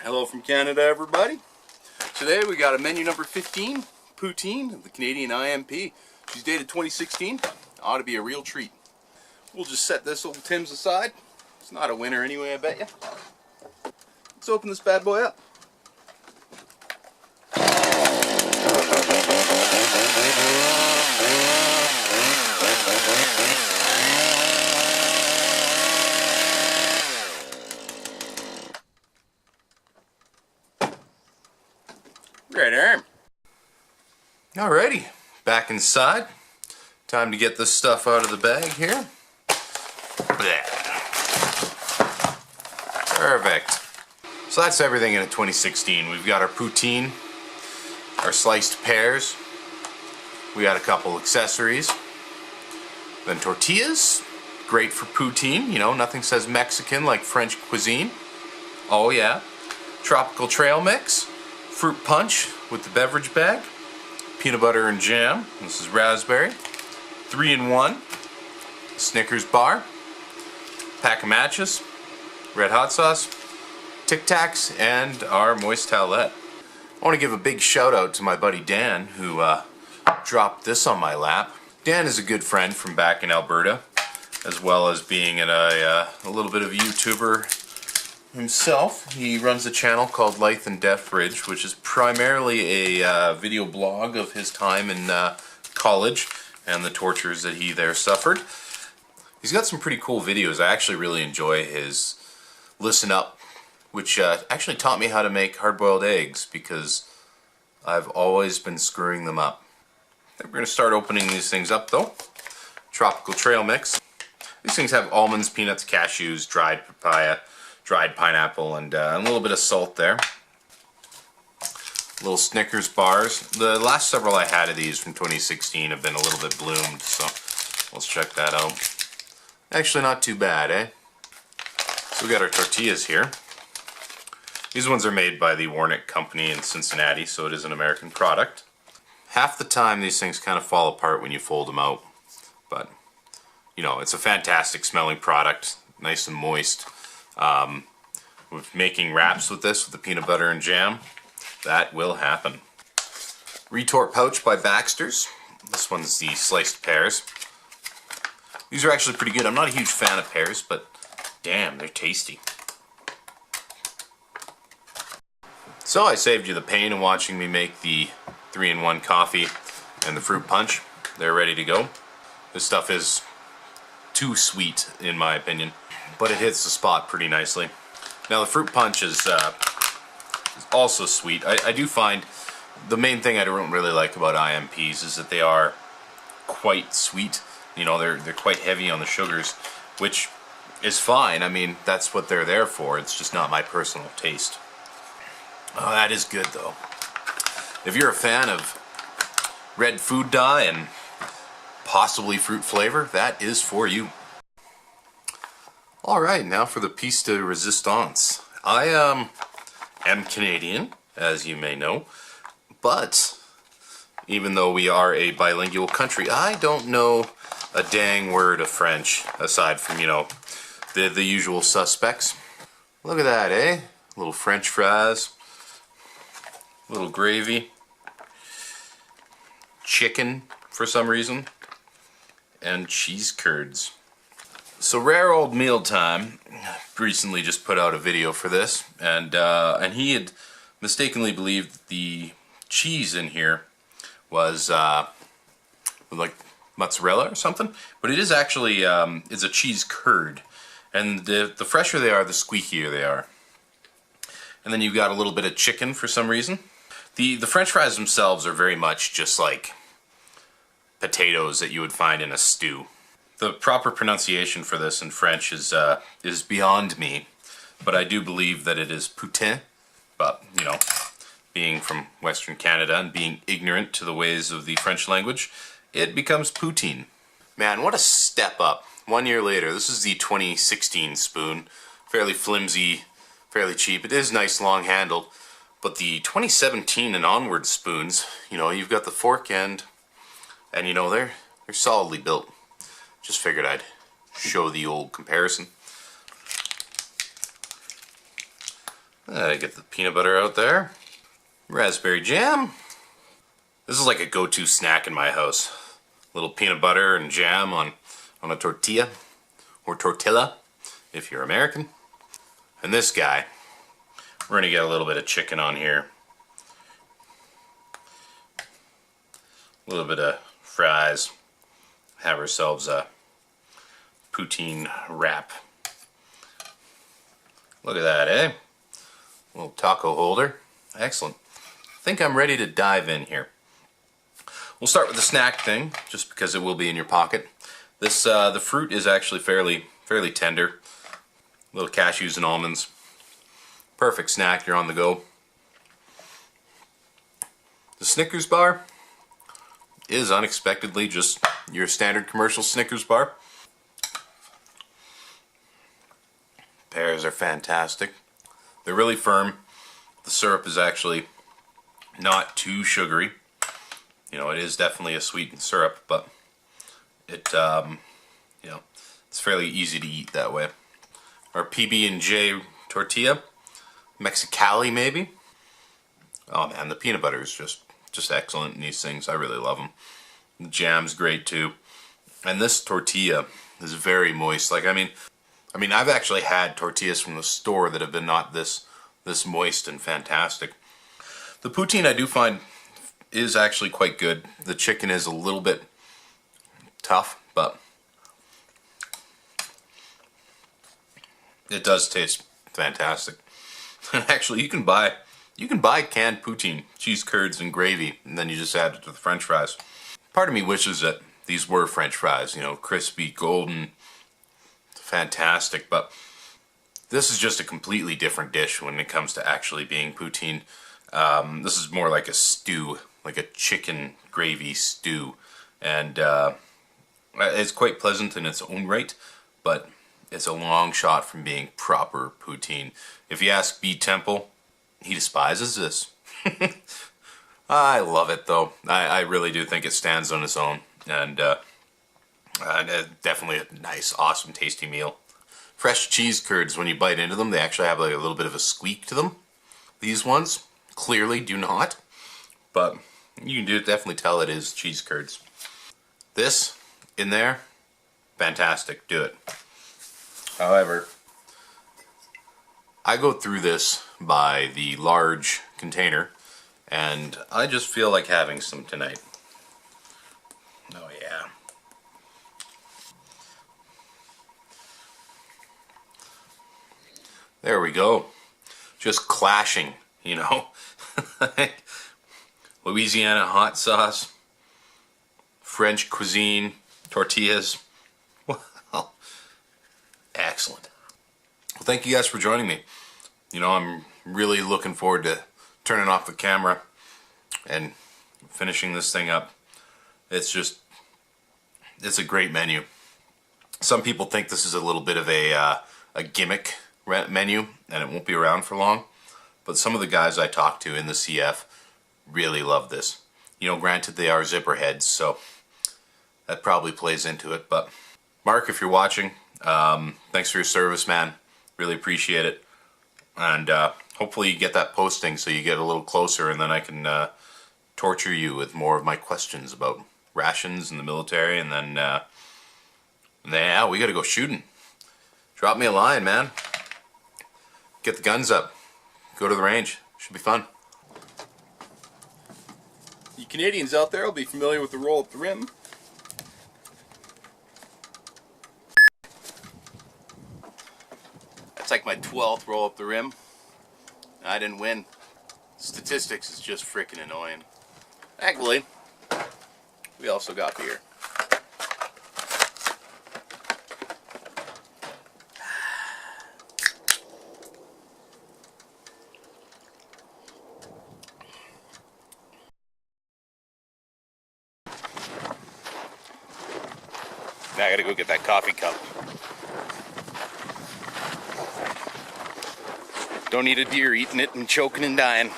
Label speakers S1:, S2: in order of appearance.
S1: Hello from Canada, everybody. Today we got a menu number 15, Poutine, the Canadian IMP. She's dated 2016. Ought to be a real treat. We'll just set this old Tim's aside. It's not a winner anyway, I bet you. Let's open this bad boy up. Great arm. Alrighty, back inside. Time to get this stuff out of the bag here. Perfect. So that's everything in 2016. We've got our poutine, our sliced pears, we got a couple accessories, then tortillas, great for poutine, you know, nothing says Mexican like French cuisine. Oh yeah. Tropical trail mix, fruit punch with the beverage bag, peanut butter and jam, this is raspberry, 3-in-1, Snickers bar, pack of matches, red hot sauce, Tic Tacs, and our moist towelette. I want to give a big shout out to my buddy Dan who dropped this on my lap. Dan is a good friend from back in Alberta, as well as being a little bit of a YouTuber himself. He runs a channel called Life and Death Bridge, which is primarily a video blog of his time in college and the tortures that he there suffered. He's got some pretty cool videos. I actually really enjoy his Listen Up, which actually taught me how to make hard-boiled eggs because I've always been screwing them up. We're going to start opening these things up though. Tropical trail mix. These things have almonds, peanuts, cashews, dried papaya, dried pineapple, and a little bit of salt there. Little Snickers bars. The last several I had of these from 2016 have been a little bit bloomed, so let's check that out. Actually not too bad, eh? So we got our tortillas here. These ones are made by the Warnick Company in Cincinnati, so it is an American product. Half the time these things kind of fall apart when you fold them out, but you know, it's a fantastic smelling product, nice and moist. With making wraps with this, with the peanut butter and jam, that will happen. Retort pouch by Baxter's. This one's the sliced pears. These are actually pretty good. I'm not a huge fan of pears, but damn, they're tasty. So I saved you the pain of watching me make the 3-in-1 coffee and the fruit punch. They're ready to go. This stuff is too sweet in my opinion, but it hits the spot pretty nicely. Now the fruit punch is also sweet. I do find the main thing I don't really like about IMPs is that they are quite sweet. You know, they're quite heavy on the sugars, which is fine. I mean, that's what they're there for. It's just not my personal taste. Oh, that is good though. If you're a fan of red food dye and possibly fruit flavor, that is for you. Alright, now for the piece de resistance. I am Canadian, as you may know, but even though we are a bilingual country, I don't know a dang word of French, aside from, you know, the usual suspects. Look at that, eh? Little French fries, little gravy, chicken for some reason, and cheese curds. So Rare Old Mealtime recently just put out a video for this, and he had mistakenly believed the cheese in here was like mozzarella or something, but it is actually it's a cheese curd, and the fresher they are, the squeakier they are. And then you've got a little bit of chicken for some reason. The French fries themselves are very much just like potatoes that you would find in a stew. The proper pronunciation for this in French is beyond me, but I do believe that it is Poutine. But, you know, being from Western Canada and being ignorant to the ways of the French language, it becomes Poutine. Man, what a step up. 1 year later, this is the 2016 spoon. Fairly flimsy, fairly cheap. It is nice long handled, but the 2017 and onward spoons, you know, you've got the fork end, and you know, they're solidly built. Just figured I'd show the old comparison. Get the peanut butter out there. Raspberry jam. This is like a go-to snack in my house. Little peanut butter and jam on a tortilla, or tortilla, if you're American. And this guy, we're gonna get a little bit of chicken on here. A little bit of fries. Have ourselves a poutine wrap. Look at that, eh? Little taco holder. Excellent. I think I'm ready to dive in here. We'll start with the snack thing, just because it will be in your pocket. This the fruit is actually fairly tender. Little cashews and almonds. Perfect snack. You're on the go. The Snickers bar is unexpectedly just your standard commercial Snickers bar. Pears are fantastic. They're really firm. The syrup is actually not too sugary. You know, it is definitely a sweetened syrup, but it, you know, it's fairly easy to eat that way. Our PB&J tortilla, Mexicali maybe. Oh man, the peanut butter is just excellent in these things. I really love them. The jam's great too, and this tortilla is very moist. Like I mean, I've actually had tortillas from the store that have been not this moist and fantastic. The poutine I do find is actually quite good. The chicken is a little bit tough, but it does taste fantastic. And actually, you can buy canned poutine, cheese curds, and gravy, and then you just add it to the French fries. Part of me wishes that these were French fries, you know, crispy, golden, fantastic, but this is just a completely different dish when it comes to actually being poutine. This is more like a stew, like a chicken gravy stew, and it's quite pleasant in its own right, but it's a long shot from being proper poutine. If you ask BTemple, he despises this. I love it though. I really do think it stands on its own, and definitely a nice, awesome, tasty meal. Fresh cheese curds, when you bite into them, they actually have like a little bit of a squeak to them. These ones clearly do not, but you can definitely tell it is cheese curds. This in there, fantastic, do it. However, I go through this by the large container, and I just feel like having some tonight. Oh yeah. There we go. Just clashing, you know. Louisiana hot sauce, French cuisine, tortillas. Well, excellent. Well, thank you guys for joining me. You know, I'm really looking forward to turning off the camera and finishing this thing up. It's a great menu. Some people think this is a little bit of a gimmick menu and it won't be around for long, but some of the guys I talked to in the CF really love this. You know, granted they are zipper heads, so that probably plays into it, but Mark, if you're watching, thanks for your service, man. Really appreciate it, and hopefully you get that posting so you get a little closer, and then I can torture you with more of my questions about rations and the military, and then yeah, we gotta go shooting. Drop me a line, man. Get the guns up. Go to the range. Should be fun. You Canadians out there will be familiar with the roll up the rim. That's like my 12th roll up the rim. I didn't win. Statistics is just freaking annoying. Actually, we also got beer. Now I gotta go get that coffee cup. Don't need a deer eating it and choking and dying.